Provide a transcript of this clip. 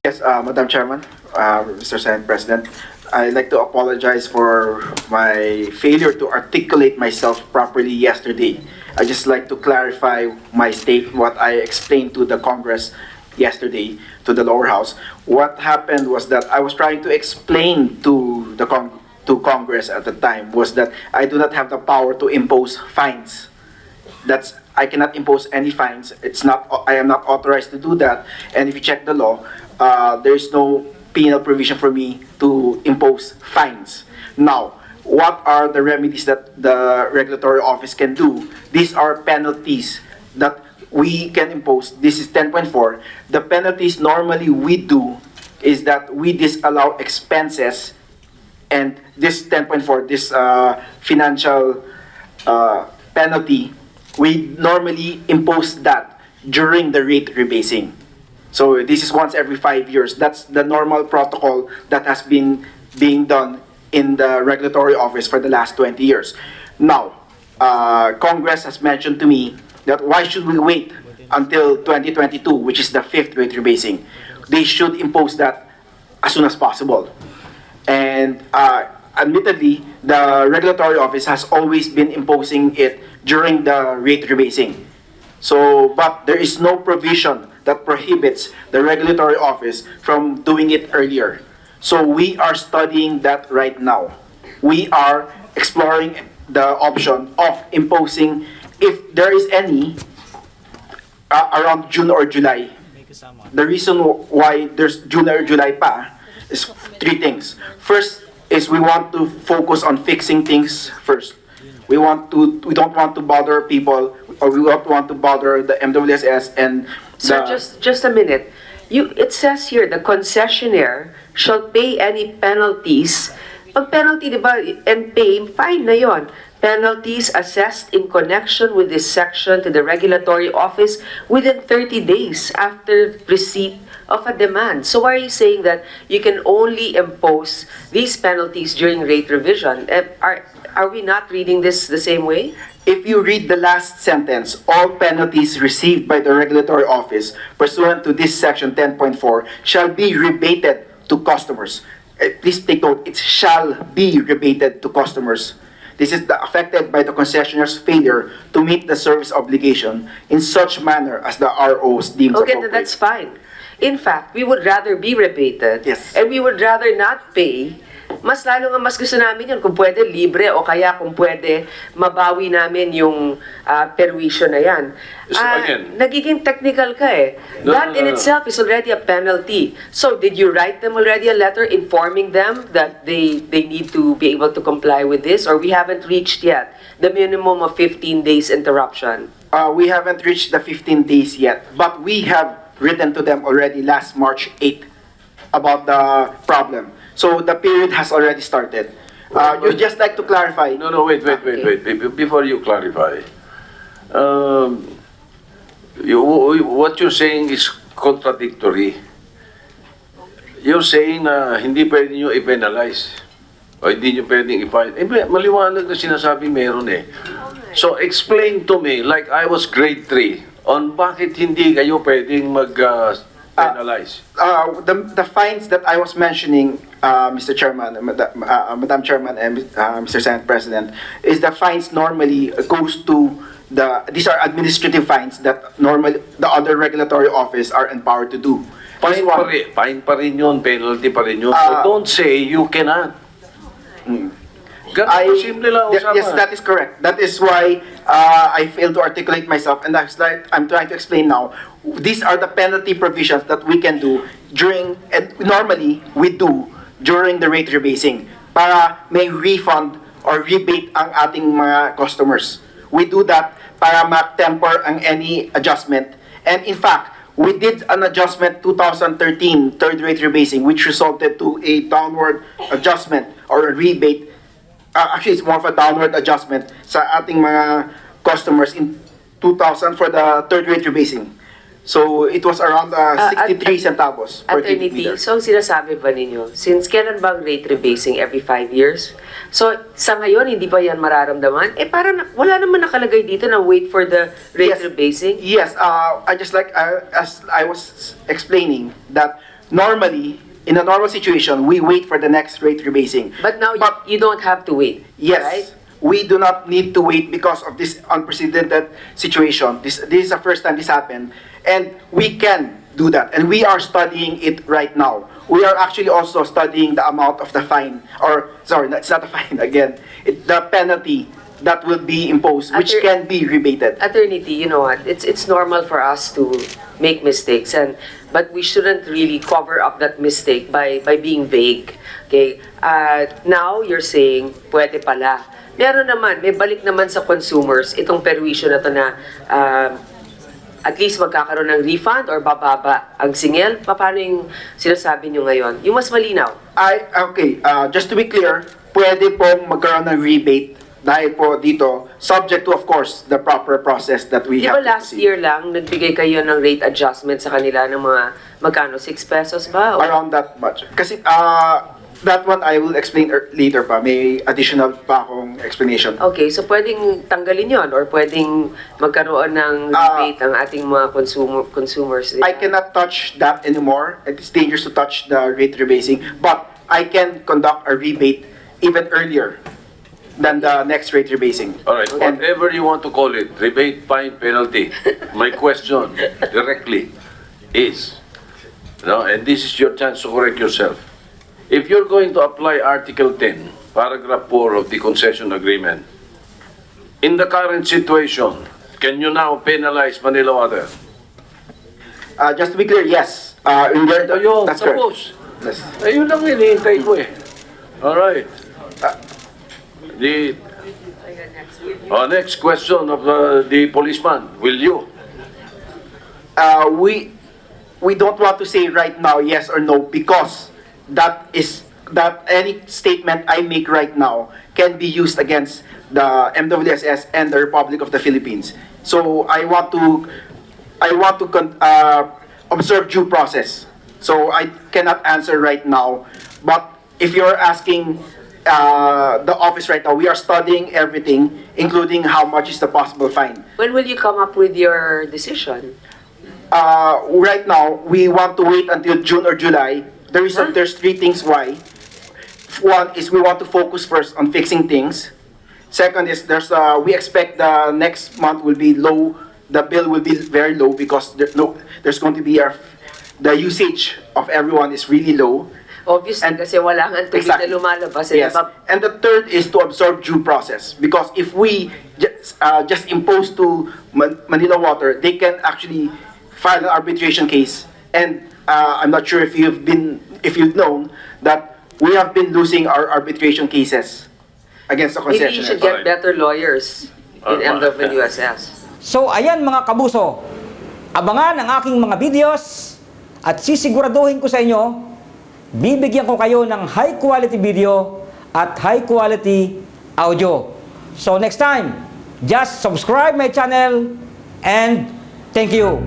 Yes, Madam Chairman, Mr. Senate President, I'd like to apologize for my failure to articulate myself properly yesterday. I'd just like to clarify my state, what I explained to the Congress yesterday, to the lower house. What happened was that I was trying to explain to to Congress at the time was that I do not have the power to impose fines. I cannot impose any fines. I am not authorized to do that. And if you check the law, there is no penal provision for me to impose fines. Now, what are the remedies that the regulatory office can do? These are penalties that we can impose. This is 10.4. The penalties normally we do is that we disallow expenses, and this 10.4, this financial penalty, we normally impose that during the rate rebasing. So this is once every 5 years. That's the normal protocol that has been being done in the regulatory office for the last 20 years. Now, Congress has mentioned to me that why should we wait until 2022, which is the 5th rate rebasing? They should impose that as soon as possible. And admittedly, the regulatory office has always been imposing it during the rate rebasing. So, but there is no provision that prohibits the regulatory office from doing it earlier. So we are studying that right now. We are exploring the option of imposing, if there is any, around June or July. The reason why there's June or July pa is 3 things. First is we want to focus on fixing things first. We don't want to bother people, or we don't want to bother the MWSS and Sir, just a minute. It says here, the concessionaire shall pay any penalties. Pag penalty, di ba, and pay, fine na yon. Penalties assessed in connection with this section to the regulatory office within 30 days after receipt of a demand. So why are you saying that you can only impose these penalties during rate revision? Are we not reading this the same way? If you read the last sentence, all penalties received by the regulatory office pursuant to this section 10.4 shall be rebated to customers. Please take note, it shall be rebated to customers. This is affected by the concessionaire's failure to meet the service obligation in such manner as the ROs deems appropriate. Okay, that's fine. In fact, we would rather be rebated, yes, and we would rather not pay. Mas lalo nga mas gusto namin yun kung pwede libre, o kaya kung pwede mabawi namin yung perwisyo na yan. So again, nagiging technical ka eh. That in itself is already a penalty. So did you write them already a letter informing them that they need to be able to comply with this, or we haven't reached yet the minimum of 15 days interruption? We haven't reached the 15 days yet, but we have written to them already last March 8th about the problem. So the period has already started. You just like to clarify. No, wait. Before you clarify, what you're saying is contradictory. You're saying na hindi pwede nyo i-penalize. O hindi nyo pwedeng i-fine. Maliwanag na sinasabi meron eh. So explain to me, like I was grade 3, on bakit hindi kayo pwedeng mag-penalize. The fines that I was mentioning, Mr. Chairman, Madam Chairman, and Mr. Senate President, is the fines normally goes to these are administrative fines that normally the other regulatory office are empowered to do. Fine pa rin yun, penalty pa rin yun. So don't say you cannot. Yes, that is correct. That is why I failed to articulate myself, and I'm trying to explain now. These are the penalty provisions that we can do during, and normally we do during the rate rebasing para may refund or rebate ang ating mga customers. We do that para ma-temper ang any adjustment. And in fact, we did an adjustment 2013 third rate rebasing, which resulted to a downward adjustment or a rebate. Actually, it's more of a downward adjustment sa ating mga customers in 2000 for the third rate rebasing. So it was around 63 centavos per cubic meter. So sinasabi ba ninyo, since kailan bang rate rebasing every 5 years? So sa ngayon, hindi ba yan mararamdaman? Eh parang wala naman nakalagay dito na wait for the rate rebasing? Yes, I just like, as I was explaining, that normally, in a normal situation, we wait for the next rate rebasing. But now you don't have to wait, Yes, right? we do not need to wait because of this unprecedented situation. This is the first time this happened, and we can do that. And we are studying it right now. We are actually also studying the amount of the fine, or sorry, it's not a fine again, the penalty that will be imposed, which can be rebated. Attorney T, you know what? It's normal for us to make mistakes, but we shouldn't really cover up that mistake by being vague. Okay? Now you're saying pwede pala. Meron naman, may balik naman sa consumers itong perwisyo na to na at least magkakaroon ng refund or bababa ang singil. Paano yung sinasabi nyo ngayon? Yung mas malinaw. Okay, just to be clear, pwede pong magkaroon ng rebate dahil po dito, subject to, of course, the proper process that we Di have ba to last proceed. year lang, nagbigay kayo ng rate adjustment sa kanila ng mga, magkano, 6 pesos ba? O- Around that much. Kasi, that one I will explain later pa. May additional pa akong explanation. Okay, so pwedeng tanggalin yon or pwedeng magkaroon ng rebate ang ating mga consumers. I cannot touch that anymore. It is dangerous to touch the rate rebasing. But I can conduct a rebate even earlier than the next rate rebasing. All right, And whatever you want to call it, rebate, fine, penalty. My question directly is, and this is your chance to correct yourself. If you're going to apply Article 10, Paragraph 4 of the concession agreement, in the current situation, can you now penalize Manila Water? just to be clear, yes. Ayun, That's correct. suppose. Yes. Ayun lang hinihintay ko eh. All right. The next question of the policeman, will you? We don't want to say right now yes or no because that any statement I make right now can be used against the MWSS and the Republic of the Philippines. So I want to observe due process. So I cannot answer right now. But if you're asking the office right now, we are studying everything, including how much is the possible fine. When will you come up with your decision? Right now, we want to wait until June or July. There's three things why. One is we want to focus first on fixing things. Second is we expect the next month will be low. The bill will be very low because there's going to be the usage of everyone is really low. Obviously, kasi wala nga tubig na lumalabas. Yes. And the third is to observe due process. Because if we just impose to Manila Water, they can actually file an arbitration case. And I'm not sure if you've known that we have been losing our arbitration cases against the Maybe you concessionaires. should get better lawyers in MWSS. So ayan mga kabuso, abangan ang aking mga videos at sisiguraduhin ko sa inyo, bibigyan ko kayo ng high quality video at high quality audio. So next time, just subscribe my channel and thank you.